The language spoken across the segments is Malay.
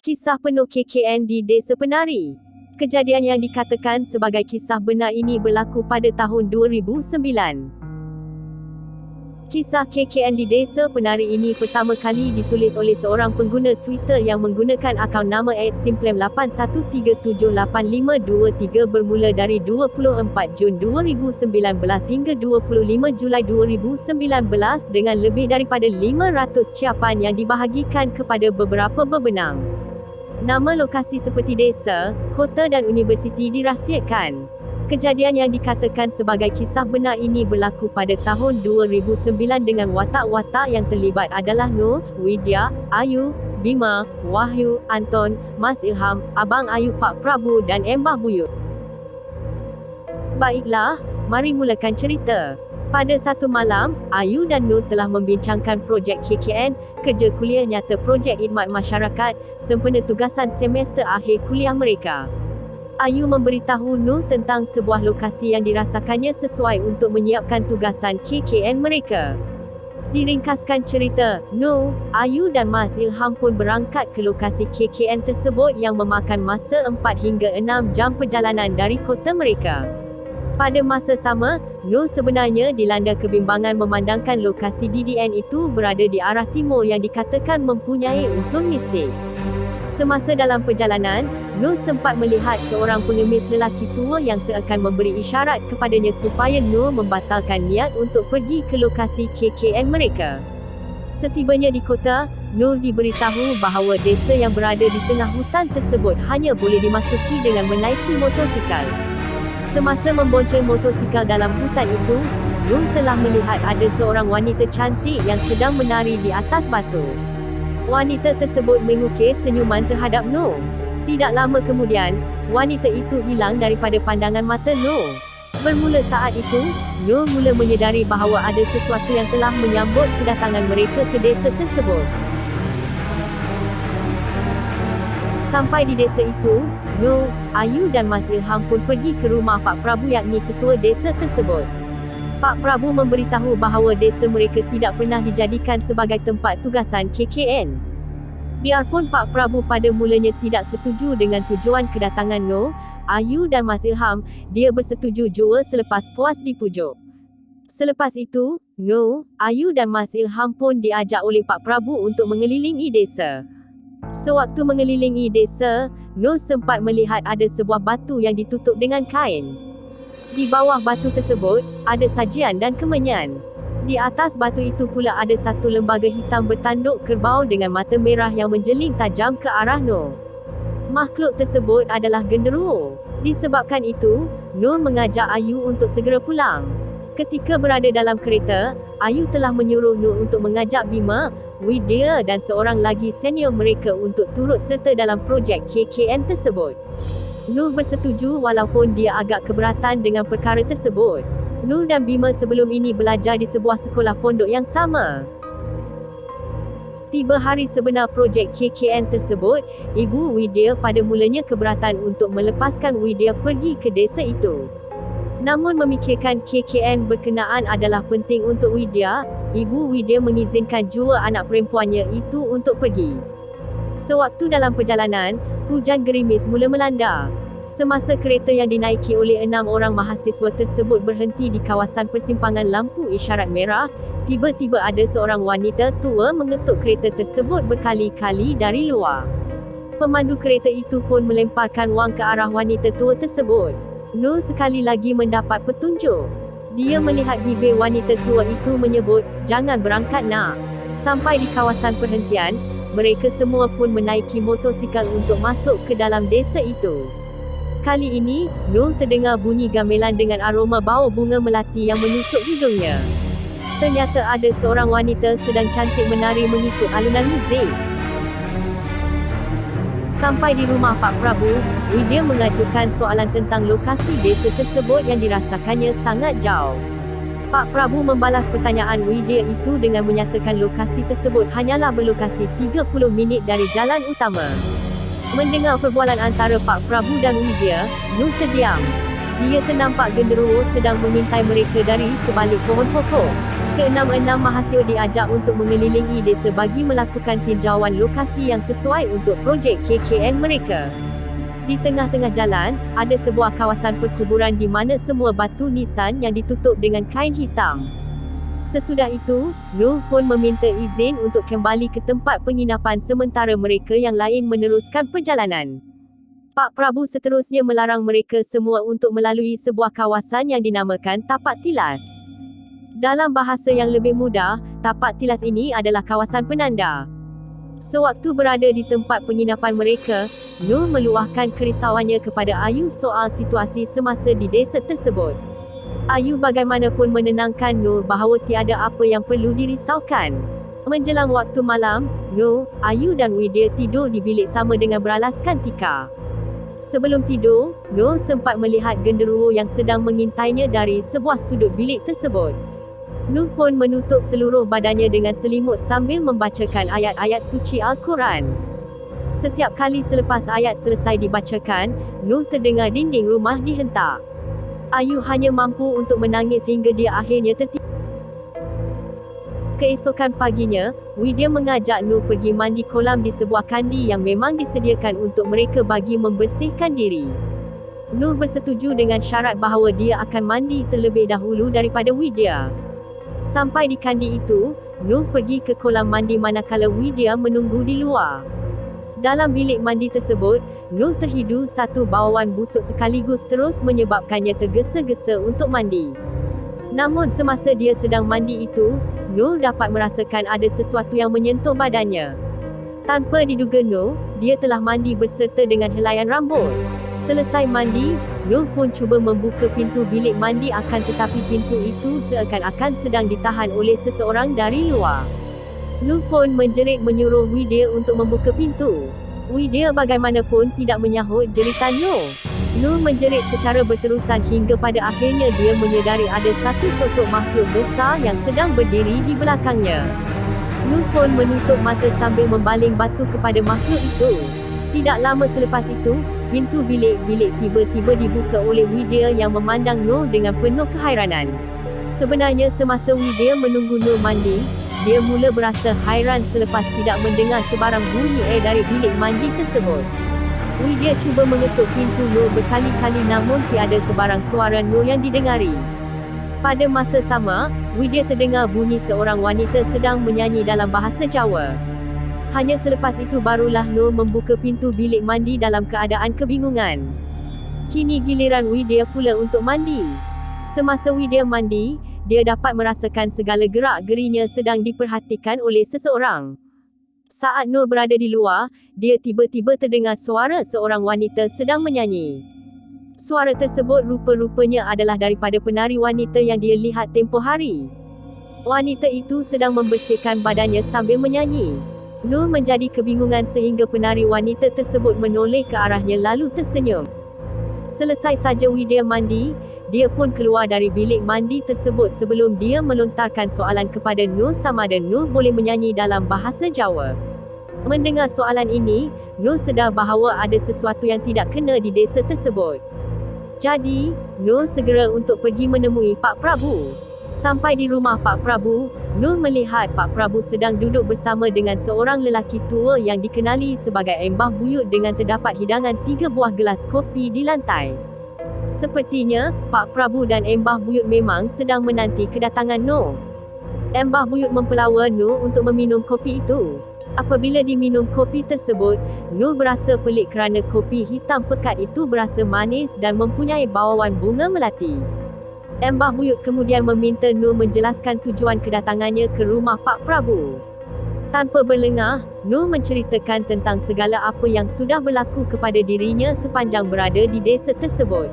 Kisah penuh KKN di Desa Penari. Kejadian yang dikatakan sebagai kisah benar ini berlaku pada tahun 2009. Kisah KKN di Desa Penari ini pertama kali ditulis oleh seorang pengguna Twitter yang menggunakan akaun nama @simplem81378523 bermula dari 24 Jun 2019 hingga 25 Julai 2019 dengan lebih daripada 500 ciapan yang dibahagikan kepada beberapa bebenang. Nama lokasi seperti desa, kota dan universiti dirahsiakan. Kejadian yang dikatakan sebagai kisah benar ini berlaku pada tahun 2009 dengan watak-watak yang terlibat adalah Nur, Widya, Ayu, Bima, Wahyu, Anton, Mas Ilham, Abang Ayu Pak Prabu dan Embah Buyut. Baiklah, mari mulakan cerita. Pada satu malam, Ayu dan Nur telah membincangkan projek KKN, kerja kuliah nyata projek khidmat masyarakat, sempena tugasan semester akhir kuliah mereka. Ayu memberitahu Nur tentang sebuah lokasi yang dirasakannya sesuai untuk menyiapkan tugasan KKN mereka. Diringkaskan cerita, Nur, Ayu dan Mas Ilham pun berangkat ke lokasi KKN tersebut yang memakan masa 4 hingga 6 jam perjalanan dari kota mereka. Pada masa sama, Nur sebenarnya dilanda kebimbangan memandangkan lokasi DDN itu berada di arah timur yang dikatakan mempunyai unsur mistik. Semasa dalam perjalanan, Nur sempat melihat seorang pengemis lelaki tua yang seakan memberi isyarat kepadanya supaya Nur membatalkan niat untuk pergi ke lokasi KKN mereka. Setibanya di kota, Nur diberitahu bahawa desa yang berada di tengah hutan tersebut hanya boleh dimasuki dengan menaiki motosikal. Semasa membonceng motosikal dalam hutan itu, Nur telah melihat ada seorang wanita cantik yang sedang menari di atas batu. Wanita tersebut mengukir senyuman terhadap Nur. Tidak lama kemudian, wanita itu hilang daripada pandangan mata Nur. Bermula saat itu, Nur mula menyedari bahawa ada sesuatu yang telah menyambut kedatangan mereka ke desa tersebut. Sampai di desa itu, Nur, Ayu dan Mas Ilham pun pergi ke rumah Pak Prabu yakni ketua desa tersebut. Pak Prabu memberitahu bahawa desa mereka tidak pernah dijadikan sebagai tempat tugasan KKN. Biarpun Pak Prabu pada mulanya tidak setuju dengan tujuan kedatangan Nur, Ayu dan Mas Ilham, dia bersetuju jua selepas puas dipujuk. Selepas itu, Nur, Ayu dan Mas Ilham pun diajak oleh Pak Prabu untuk mengelilingi desa. Sewaktu mengelilingi desa, Nur sempat melihat ada sebuah batu yang ditutup dengan kain. Di bawah batu tersebut, ada sajian dan kemenyan. Di atas batu itu pula ada satu lembaga hitam bertanduk kerbau dengan mata merah yang menjeling tajam ke arah Nur. Makhluk tersebut adalah genderuwo. Disebabkan itu, Nur mengajak Ayu untuk segera pulang. Ketika berada dalam kereta, Ayu telah menyuruh Nur untuk mengajak Bima, Widya dan seorang lagi senior mereka untuk turut serta dalam projek KKN tersebut. Nur bersetuju walaupun dia agak keberatan dengan perkara tersebut. Nur dan Bima sebelum ini belajar di sebuah sekolah pondok yang sama. Tiba hari sebenar projek KKN tersebut, Ibu Widya pada mulanya keberatan untuk melepaskan Widya pergi ke desa itu. Namun memikirkan KKN berkenaan adalah penting untuk Widya, Ibu Widya mengizinkan jua anak perempuannya itu untuk pergi. Sewaktu dalam perjalanan, hujan gerimis mula melanda. Semasa kereta yang dinaiki oleh 6 orang mahasiswa tersebut berhenti di kawasan persimpangan lampu isyarat merah, tiba-tiba ada seorang wanita tua mengetuk kereta tersebut berkali-kali dari luar. Pemandu kereta itu pun melemparkan wang ke arah wanita tua tersebut. Nur sekali lagi mendapat petunjuk. Dia melihat bibir wanita tua itu menyebut, "Jangan berangkat nak." Sampai di kawasan perhentian, mereka semua pun menaiki motosikal untuk masuk ke dalam desa itu. Kali ini, Nur terdengar bunyi gamelan dengan aroma bau bunga melati yang menusuk hidungnya. Ternyata ada seorang wanita sedang cantik menari mengikut alunan muzik. Sampai di rumah Pak Prabu, Widya mengajukan soalan tentang lokasi desa tersebut yang dirasakannya sangat jauh. Pak Prabu membalas pertanyaan Widya itu dengan menyatakan lokasi tersebut hanyalah berlokasi 30 minit dari jalan utama. Mendengar perbualan antara Pak Prabu dan Widya, Nur terdiam. Dia ternampak genderuwo sedang mengintai mereka dari sebalik pohon pokok. Keenam-enam mahasiswa diajak untuk mengelilingi desa bagi melakukan tinjauan lokasi yang sesuai untuk projek KKN mereka. Di tengah-tengah jalan, ada sebuah kawasan perkuburan di mana semua batu nisan yang ditutup dengan kain hitam. Sesudah itu, Nuh pun meminta izin untuk kembali ke tempat penginapan sementara mereka yang lain meneruskan perjalanan. Pak Prabu seterusnya melarang mereka semua untuk melalui sebuah kawasan yang dinamakan Tapak Tilas. Dalam bahasa yang lebih mudah, Tapak Tilas ini adalah kawasan penanda. Sewaktu berada di tempat penginapan mereka, Nuh meluahkan kerisauannya kepada Ayu soal situasi semasa di desa tersebut. Ayu bagaimanapun menenangkan Nuh bahawa tiada apa yang perlu dirisaukan. Menjelang waktu malam, Nuh, Ayu dan Widya tidur di bilik sama dengan beralaskan tikar. Sebelum tidur, Nuh sempat melihat genderuwo yang sedang mengintainya dari sebuah sudut bilik tersebut. Nuh pun menutup seluruh badannya dengan selimut sambil membacakan ayat-ayat suci Al-Quran. Setiap kali selepas ayat selesai dibacakan, Nuh terdengar dinding rumah dihentak. Ayu hanya mampu untuk menangis hingga dia akhirnya tertidur. Keesokan paginya, Widya mengajak Nuh pergi mandi kolam di sebuah kandi yang memang disediakan untuk mereka bagi membersihkan diri. Nuh bersetuju dengan syarat bahawa dia akan mandi terlebih dahulu daripada Widya. Sampai di kandi itu, Nuh pergi ke kolam mandi manakala Widya menunggu di luar. Dalam bilik mandi tersebut, Nuh terhidu satu bauan busuk sekaligus terus menyebabkannya tergesa-gesa untuk mandi. Namun semasa dia sedang mandi itu, Nuh dapat merasakan ada sesuatu yang menyentuh badannya. Tanpa diduga Nuh, dia telah mandi berserta dengan helaian rambut. Selesai mandi, Nuh pun cuba membuka pintu bilik mandi akan tetapi pintu itu seakan-akan sedang ditahan oleh seseorang dari luar. Nuh pun menjerit menyuruh Widya untuk membuka pintu. Widya bagaimanapun tidak menyahut jeritan Nuh. Nuh menjerit secara berterusan hingga pada akhirnya dia menyedari ada satu sosok makhluk besar yang sedang berdiri di belakangnya. Nuh pun menutup mata sambil membaling batu kepada makhluk itu. Tidak lama selepas itu, pintu bilik-bilik tiba-tiba dibuka oleh Widya yang memandang Nuh dengan penuh kehairanan. Sebenarnya semasa Widya menunggu Nuh mandi, dia mula berasa hairan selepas tidak mendengar sebarang bunyi air dari bilik mandi tersebut. Widya cuba mengetuk pintu Nuh berkali-kali namun tiada sebarang suara Nuh yang didengari. Pada masa sama, Widya terdengar bunyi seorang wanita sedang menyanyi dalam bahasa Jawa. Hanya selepas itu barulah Nuh membuka pintu bilik mandi dalam keadaan kebingungan. Kini giliran Widya pula untuk mandi. Semasa Widya mandi, dia dapat merasakan segala gerak-gerinya sedang diperhatikan oleh seseorang. Saat Nuh berada di luar, dia tiba-tiba terdengar suara seorang wanita sedang menyanyi. Suara tersebut rupa-rupanya adalah daripada penari wanita yang dia lihat tempoh hari. Wanita itu sedang membersihkan badannya sambil menyanyi. Nuh menjadi kebingungan sehingga penari wanita tersebut menoleh ke arahnya lalu tersenyum. Selesai saja Widya mandi, dia pun keluar dari bilik mandi tersebut sebelum dia melontarkan soalan kepada Nuh sama ada Nuh boleh menyanyi dalam bahasa Jawa. Mendengar soalan ini, Nuh sedar bahawa ada sesuatu yang tidak kena di desa tersebut. Jadi, Nuh segera untuk pergi menemui Pak Prabu. Sampai di rumah Pak Prabu, Nuh melihat Pak Prabu sedang duduk bersama dengan seorang lelaki tua yang dikenali sebagai Embah Buyut dengan terdapat hidangan 3 buah gelas kopi di lantai. Sepertinya, Pak Prabu dan Embah Buyut memang sedang menanti kedatangan Nuh. Embah Buyut mempelawa Nuh untuk meminum kopi itu. Apabila diminum kopi tersebut, Nuh berasa pelik kerana kopi hitam pekat itu berasa manis dan mempunyai bauan bunga melati. Embah Buyut kemudian meminta Nuh menjelaskan tujuan kedatangannya ke rumah Pak Prabu. Tanpa berlengah, Nuh menceritakan tentang segala apa yang sudah berlaku kepada dirinya sepanjang berada di desa tersebut.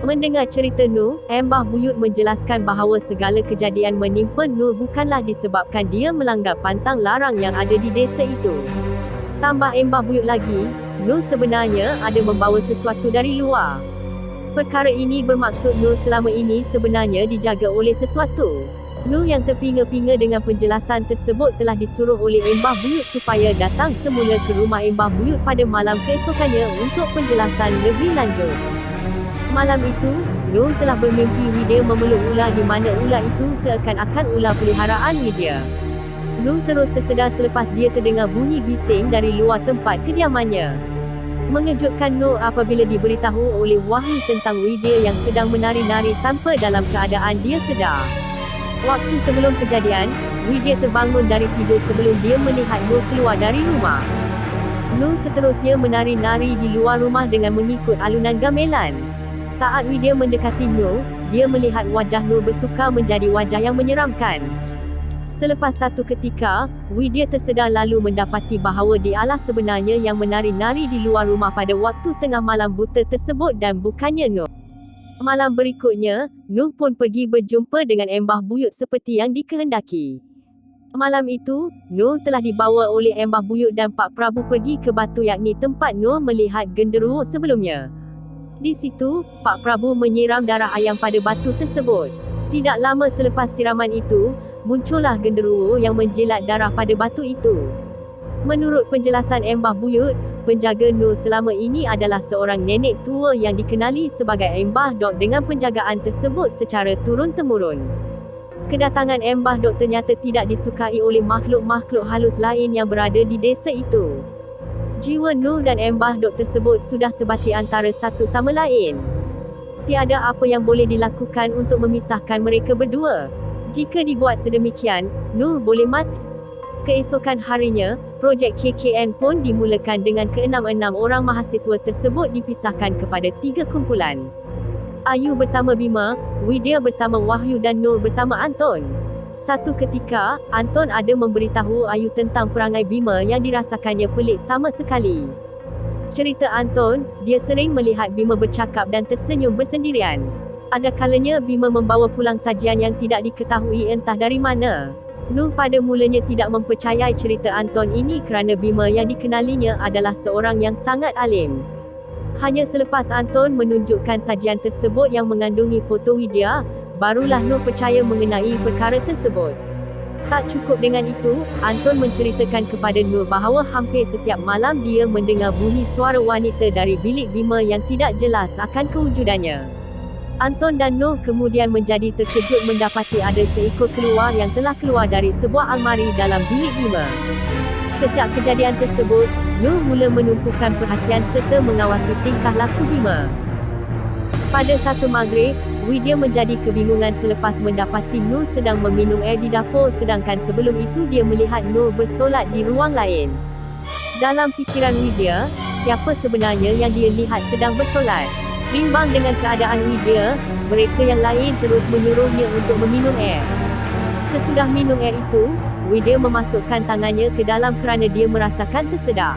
Mendengar cerita Nuh, Embah Buyut menjelaskan bahawa segala kejadian menimpa Nuh bukanlah disebabkan dia melanggar pantang larang yang ada di desa itu. Tambah Embah Buyut lagi, Nuh sebenarnya ada membawa sesuatu dari luar. Perkara ini bermaksud Nuh selama ini sebenarnya dijaga oleh sesuatu. Nuh yang terpinga-pinga dengan penjelasan tersebut telah disuruh oleh Embah Buyut supaya datang semula ke rumah Embah Buyut pada malam keesokannya untuk penjelasan lebih lanjut. Malam itu, Nur telah bermimpi Widya memeluk ular di mana ular itu seakan-akan ular peliharaan Widya. Nur terus tersedar selepas dia terdengar bunyi bising dari luar tempat kediamannya. Mengejutkan Nur apabila diberitahu oleh Wahyu tentang Widya yang sedang menari-nari tanpa dalam keadaan dia sedar. Waktu sebelum kejadian, Widya terbangun dari tidur sebelum dia melihat Nur keluar dari rumah. Nur seterusnya menari-nari di luar rumah dengan mengikut alunan gamelan. Saat Widya mendekati Nur, dia melihat wajah Nur bertukar menjadi wajah yang menyeramkan. Selepas satu ketika, Widya tersedar lalu mendapati bahawa dialah sebenarnya yang menari-nari di luar rumah pada waktu tengah malam buta tersebut dan bukannya Nur. Malam berikutnya, Nur pun pergi berjumpa dengan Embah Buyut seperti yang dikehendaki. Malam itu, Nur telah dibawa oleh Embah Buyut dan Pak Prabu pergi ke Batu yakni tempat Nur melihat genderuwo sebelumnya. Di situ, Pak Prabu menyiram darah ayam pada batu tersebut. Tidak lama selepas siraman itu, muncullah genderuwo yang menjilat darah pada batu itu. Menurut penjelasan Embah Buyut, penjaga Nur selama ini adalah seorang nenek tua yang dikenali sebagai Embah Dok dengan penjagaan tersebut secara turun-temurun. Kedatangan Embah Dok ternyata tidak disukai oleh makhluk-makhluk halus lain yang berada di desa itu. Jiwa Nur dan Embah Dok tersebut sudah sebati antara satu sama lain. Tiada apa yang boleh dilakukan untuk memisahkan mereka berdua. Jika dibuat sedemikian, Nur boleh mati. Keesokan harinya, projek KKN pun dimulakan dengan ke-6 orang mahasiswa tersebut dipisahkan kepada 3 kumpulan. Ayu bersama Bima, Widya bersama Wahyu dan Nur bersama Anton. Satu ketika, Anton ada memberitahu Ayu tentang perangai Bima yang dirasakannya pelik sama sekali. Cerita Anton, dia sering melihat Bima bercakap dan tersenyum bersendirian. Ada kalanya Bima membawa pulang sajian yang tidak diketahui entah dari mana. Nur pada mulanya tidak mempercayai cerita Anton ini kerana Bima yang dikenalinya adalah seorang yang sangat alim. Hanya selepas Anton menunjukkan sajian tersebut yang mengandungi foto Widya, barulah Nur percaya mengenai perkara tersebut. Tak cukup dengan itu, Anton menceritakan kepada Nur bahawa hampir setiap malam dia mendengar bunyi suara wanita dari bilik Bima yang tidak jelas akan kewujudannya. Anton dan Nur kemudian menjadi terkejut mendapati ada seekor keluar yang telah keluar dari sebuah almari dalam bilik Bima. Sejak kejadian tersebut, Nur mula menumpukan perhatian serta mengawasi tingkah laku Bima. Pada satu maghrib, Widya menjadi kebingungan selepas mendapati Nur sedang meminum air di dapur sedangkan sebelum itu dia melihat Nur bersolat di ruang lain. Dalam fikiran Widya, siapa sebenarnya yang dia lihat sedang bersolat? Bimbang dengan keadaan Widya, mereka yang lain terus menyuruhnya untuk meminum air. Sesudah minum air itu, Widya memasukkan tangannya ke dalam kerana dia merasakan tersedak.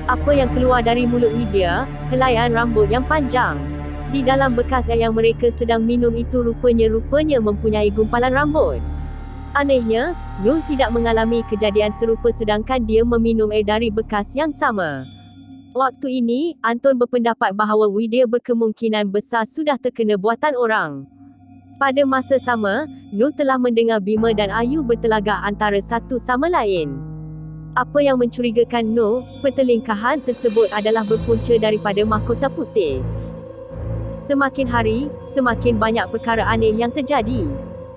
Apa yang keluar dari mulut Widya? Helaian rambut yang panjang. Di dalam bekas air yang mereka sedang minum itu rupanya mempunyai gumpalan rambut. Anehnya, Nur tidak mengalami kejadian serupa sedangkan dia meminum air dari bekas yang sama. Waktu ini, Anton berpendapat bahawa Widya berkemungkinan besar sudah terkena buatan orang. Pada masa sama, Nur telah mendengar Bima dan Ayu bertelagak antara satu sama lain. Apa yang mencurigakan Nur, pertelingkahan tersebut adalah berpunca daripada mahkota putih. Semakin hari, semakin banyak perkara aneh yang terjadi.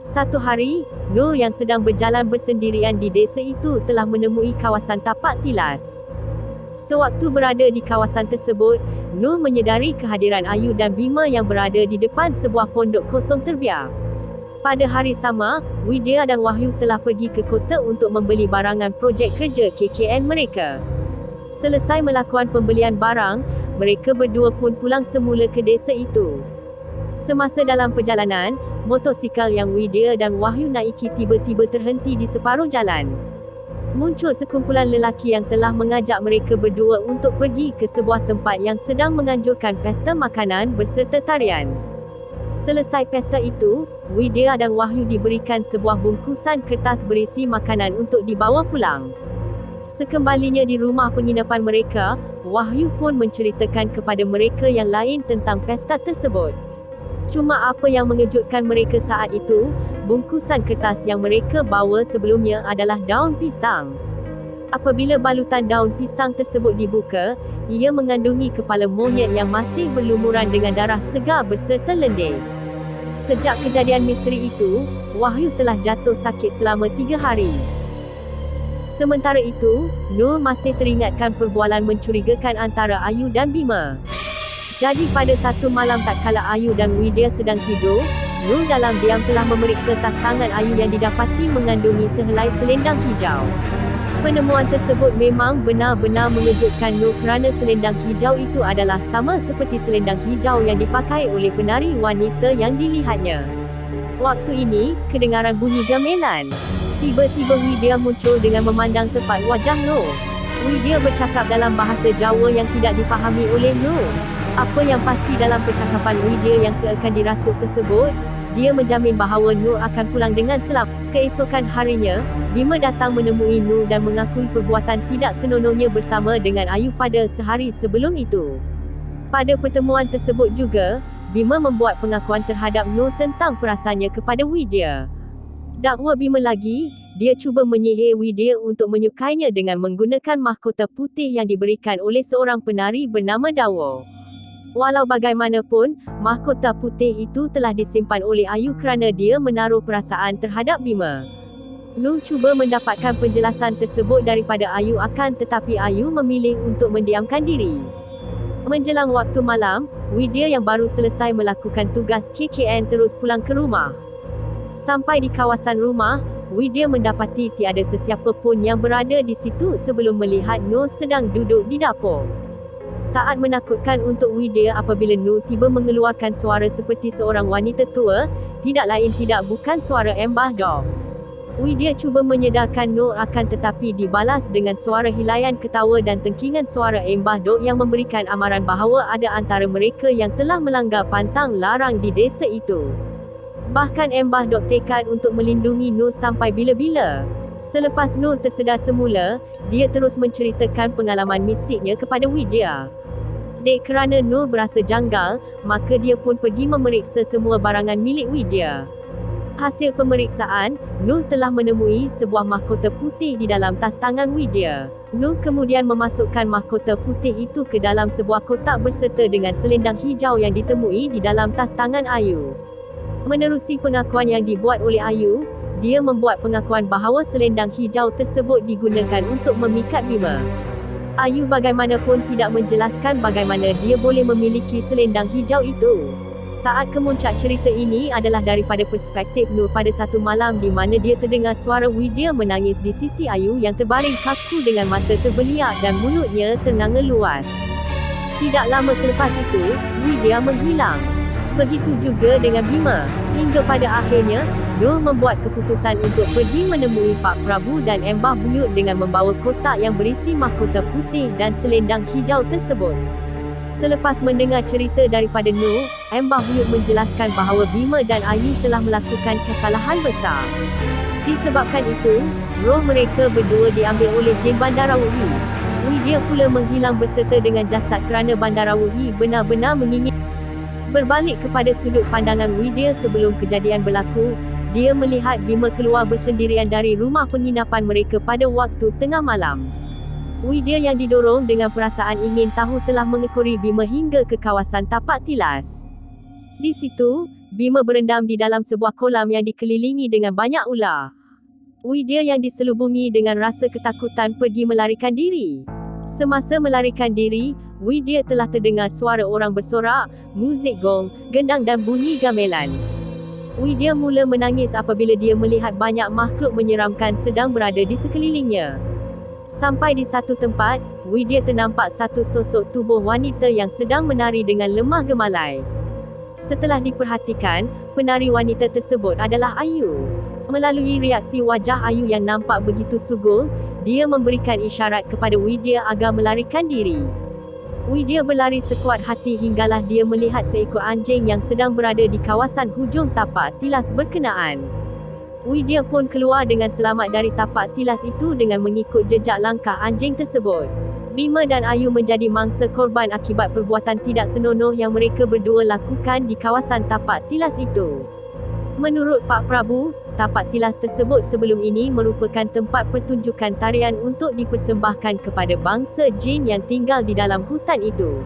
Satu hari, Nur yang sedang berjalan bersendirian di desa itu telah menemui kawasan tapak tilas. Sewaktu berada di kawasan tersebut, Nur menyedari kehadiran Ayu dan Bima yang berada di depan sebuah pondok kosong terbiar. Pada hari sama, Widya dan Wahyu telah pergi ke kota untuk membeli barangan projek kerja KKN mereka. Selesai melakukan pembelian barang, mereka berdua pun pulang semula ke desa itu. Semasa dalam perjalanan, motosikal yang Widya dan Wahyu naiki tiba-tiba terhenti di separuh jalan. Muncul sekumpulan lelaki yang telah mengajak mereka berdua untuk pergi ke sebuah tempat yang sedang menganjurkan pesta makanan berserta tarian. Selesai pesta itu, Widya dan Wahyu diberikan sebuah bungkusan kertas berisi makanan untuk dibawa pulang. Sekembalinya di rumah penginapan mereka, Wahyu pun menceritakan kepada mereka yang lain tentang pesta tersebut. Cuma apa yang mengejutkan mereka saat itu, bungkusan kertas yang mereka bawa sebelumnya adalah daun pisang. Apabila balutan daun pisang tersebut dibuka, ia mengandungi kepala monyet yang masih berlumuran dengan darah segar berserta lendir. Sejak kejadian misteri itu, Wahyu telah jatuh sakit selama 3 hari. Sementara itu, Nur masih teringatkan perbualan mencurigakan antara Ayu dan Bima. Jadi pada satu malam tatkala Ayu dan Widya sedang tidur, Nur dalam diam telah memeriksa tas tangan Ayu yang didapati mengandungi sehelai selendang hijau. Penemuan tersebut memang benar-benar mengejutkan Nur kerana selendang hijau itu adalah sama seperti selendang hijau yang dipakai oleh penari wanita yang dilihatnya. Waktu ini, kedengaran bunyi gamelan. Tiba-tiba Widya muncul dengan memandang tepat wajah Nur. Widya bercakap dalam bahasa Jawa yang tidak difahami oleh Nur. Apa yang pasti dalam percakapan Widya yang seakan dirasuk tersebut, dia menjamin bahawa Nur akan pulang dengan selamat. Keesokan harinya, Bima datang menemui Nur dan mengakui perbuatan tidak senonohnya bersama dengan Ayu pada sehari sebelum itu. Pada pertemuan tersebut juga, Bima membuat pengakuan terhadap Nur tentang perasaannya kepada Widya. Dakwa Bima lagi, dia cuba menyihir Widya untuk menyukainya dengan menggunakan mahkota putih yang diberikan oleh seorang penari bernama Dawo. Walau bagaimanapun, mahkota putih itu telah disimpan oleh Ayu kerana dia menaruh perasaan terhadap Bima. Nur cuba mendapatkan penjelasan tersebut daripada Ayu akan tetapi Ayu memilih untuk mendiamkan diri. Menjelang waktu malam, Widya yang baru selesai melakukan tugas KKN terus pulang ke rumah. Sampai di kawasan rumah, Widya mendapati tiada sesiapa pun yang berada di situ sebelum melihat Nur sedang duduk di dapur. Saat menakutkan untuk Widya apabila Nur tiba mengeluarkan suara seperti seorang wanita tua, tidak lain tidak bukan suara Embah Dok. Widya cuba menyedarkan Nur akan tetapi dibalas dengan suara hilayan ketawa dan tengkingan suara Embah Dok yang memberikan amaran bahawa ada antara mereka yang telah melanggar pantang larang di desa itu. Bahkan Embah Dok tekad untuk melindungi Nur sampai bila-bila. Selepas Nur tersedar semula, dia terus menceritakan pengalaman mistiknya kepada Widya. Dek kerana Nur berasa janggal, maka dia pun pergi memeriksa semua barangan milik Widya. Hasil pemeriksaan, Nur telah menemui sebuah mahkota putih di dalam tas tangan Widya. Nur kemudian memasukkan mahkota putih itu ke dalam sebuah kotak berserta dengan selendang hijau yang ditemui di dalam tas tangan Ayu. Menerusi pengakuan yang dibuat oleh Ayu, dia membuat pengakuan bahawa selendang hijau tersebut digunakan untuk memikat Bima. Ayu bagaimanapun tidak menjelaskan bagaimana dia boleh memiliki selendang hijau itu. Saat kemuncak cerita ini adalah daripada perspektif Nur pada satu malam di mana dia terdengar suara Widya menangis di sisi Ayu yang terbaring kaku dengan mata terbeliak dan mulutnya ternganga luas. Tidak lama selepas itu, Widya menghilang. Begitu juga dengan Bima. Hingga pada akhirnya, Nur membuat keputusan untuk pergi menemui Pak Prabu dan Embah Buyut dengan membawa kotak yang berisi mahkota putih dan selendang hijau tersebut. Selepas mendengar cerita daripada Nur, Embah Buyut menjelaskan bahawa Bima dan Ayu telah melakukan kesalahan besar. Disebabkan itu, roh mereka berdua diambil oleh jin Bandarawuhi. Widya pula menghilang berserta dengan jasad kerana Bandarawuhi benar-benar menginginkan. Berbalik kepada sudut pandangan Widya sebelum kejadian berlaku, dia melihat Bima keluar bersendirian dari rumah penginapan mereka pada waktu tengah malam. Widya yang didorong dengan perasaan ingin tahu telah mengekori Bima hingga ke kawasan tapak tilas. Di situ, Bima berendam di dalam sebuah kolam yang dikelilingi dengan banyak ular. Widya yang diselubungi dengan rasa ketakutan pergi melarikan diri. Semasa melarikan diri, Widya telah terdengar suara orang bersorak, muzik gong, gendang dan bunyi gamelan. Widya mula menangis apabila dia melihat banyak makhluk menyeramkan sedang berada di sekelilingnya. Sampai di satu tempat, Widya ternampak satu sosok tubuh wanita yang sedang menari dengan lemah gemalai. Setelah diperhatikan, penari wanita tersebut adalah Ayu. Melalui reaksi wajah Ayu yang nampak begitu sugul, dia memberikan isyarat kepada Widya agar melarikan diri. Widya berlari sekuat hati hinggalah dia melihat seekor anjing yang sedang berada di kawasan hujung tapak tilas berkenaan. Widya pun keluar dengan selamat dari tapak tilas itu dengan mengikut jejak langkah anjing tersebut. Bima dan Ayu menjadi mangsa korban akibat perbuatan tidak senonoh yang mereka berdua lakukan di kawasan tapak tilas itu. Menurut Pak Prabu, Tapak tilas tersebut sebelum ini merupakan tempat pertunjukan tarian untuk dipersembahkan kepada bangsa jin yang tinggal di dalam hutan itu.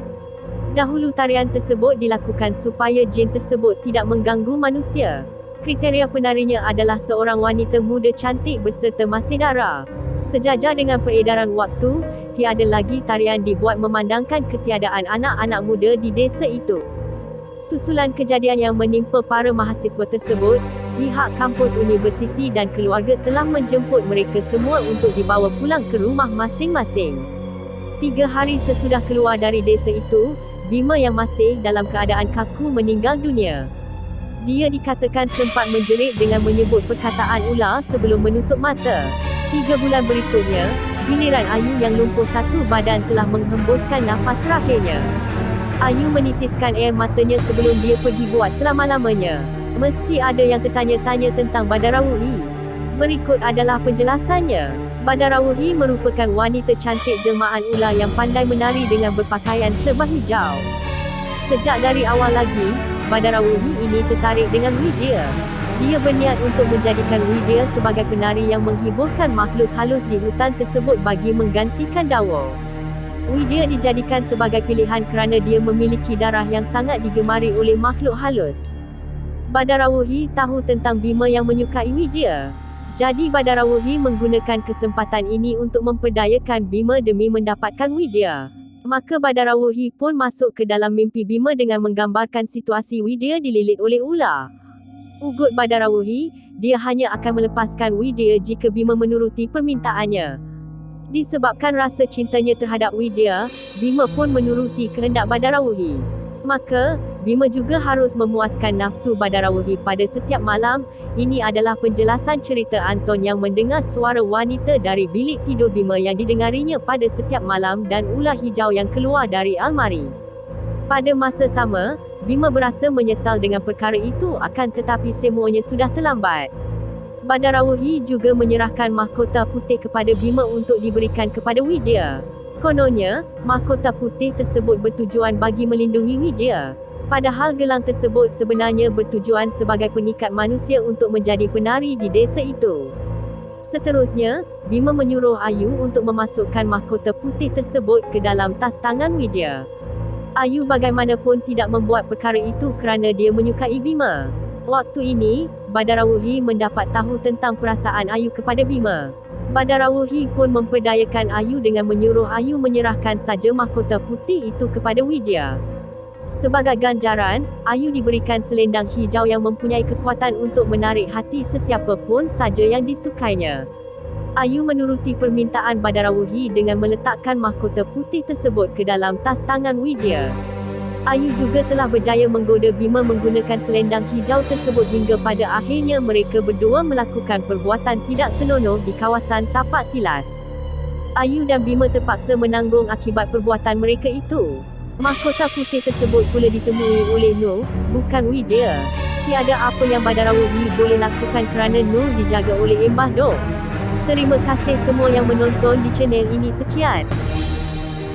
Dahulu tarian tersebut dilakukan supaya jin tersebut tidak mengganggu manusia. Kriteria penarinya adalah seorang wanita muda cantik berserta masih dara. Sejajar dengan peredaran waktu, tiada lagi tarian dibuat memandangkan ketiadaan anak-anak muda di desa itu. Susulan kejadian yang menimpa para mahasiswa tersebut, pihak kampus universiti dan keluarga telah menjemput mereka semua untuk dibawa pulang ke rumah masing-masing. 3 hari sesudah keluar dari desa itu, Bima yang masih dalam keadaan kaku meninggal dunia. Dia dikatakan sempat menjerit dengan menyebut perkataan ular sebelum menutup mata. 3 bulan berikutnya, giliran Ayu yang lumpuh satu badan telah menghembuskan nafas terakhirnya. Ayu menitiskan air matanya sebelum dia pergi buat selama-lamanya. Mesti ada yang tertanya-tanya tentang Badarawuhi. Berikut adalah penjelasannya. Badarawuhi merupakan wanita cantik jelmaan ular yang pandai menari dengan berpakaian serba hijau. Sejak dari awal lagi, Badarawuhi ini tertarik dengan Widya. Dia berniat untuk menjadikan Widya sebagai penari yang menghiburkan makhluk halus di hutan tersebut bagi menggantikan Dawa. Widya dijadikan sebagai pilihan kerana dia memiliki darah yang sangat digemari oleh makhluk halus. Badarawuhi tahu tentang Bima yang menyukai Widya. Jadi Badarawuhi menggunakan kesempatan ini untuk memperdayakan Bima demi mendapatkan Widya. Maka Badarawuhi pun masuk ke dalam mimpi Bima dengan menggambarkan situasi Widya dililit oleh ular. Ugut Badarawuhi, dia hanya akan melepaskan Widya jika Bima menuruti permintaannya. Disebabkan rasa cintanya terhadap Widya, Bima pun menuruti kehendak Badarawuhi. Maka, Bima juga harus memuaskan nafsu Badarawuhi pada setiap malam. Ini adalah penjelasan cerita Anton yang mendengar suara wanita dari bilik tidur Bima yang didengarinya pada setiap malam dan ular hijau yang keluar dari almari. Pada masa sama, Bima berasa menyesal dengan perkara itu, akan tetapi semuanya sudah terlambat. Badarawuhi juga menyerahkan mahkota putih kepada Bima untuk diberikan kepada Widya. Kononnya, mahkota putih tersebut bertujuan bagi melindungi Widya. Padahal gelang tersebut sebenarnya bertujuan sebagai pengikat manusia untuk menjadi penari di desa itu. Seterusnya, Bima menyuruh Ayu untuk memasukkan mahkota putih tersebut ke dalam tas tangan Widya. Ayu bagaimanapun tidak membuat perkara itu kerana dia menyukai Bima. Waktu ini, Badarawuhi mendapat tahu tentang perasaan Ayu kepada Bima. Badarawuhi pun memperdayakan Ayu dengan menyuruh Ayu menyerahkan saja mahkota putih itu kepada Widya. Sebagai ganjaran, Ayu diberikan selendang hijau yang mempunyai kekuatan untuk menarik hati sesiapa pun saja yang disukainya. Ayu menuruti permintaan Badarawuhi dengan meletakkan mahkota putih tersebut ke dalam tas tangan Widya. Ayu juga telah berjaya menggoda Bima menggunakan selendang hijau tersebut hingga pada akhirnya mereka berdua melakukan perbuatan tidak senonoh di kawasan tapak tilas. Ayu dan Bima terpaksa menanggung akibat perbuatan mereka itu. Mahkota putih tersebut pula ditemui oleh Nur, bukan Widya. Tiada apa yang Badarawuhi boleh lakukan kerana Nur dijaga oleh Embah Dok. Terima kasih semua yang menonton di channel ini. Sekian.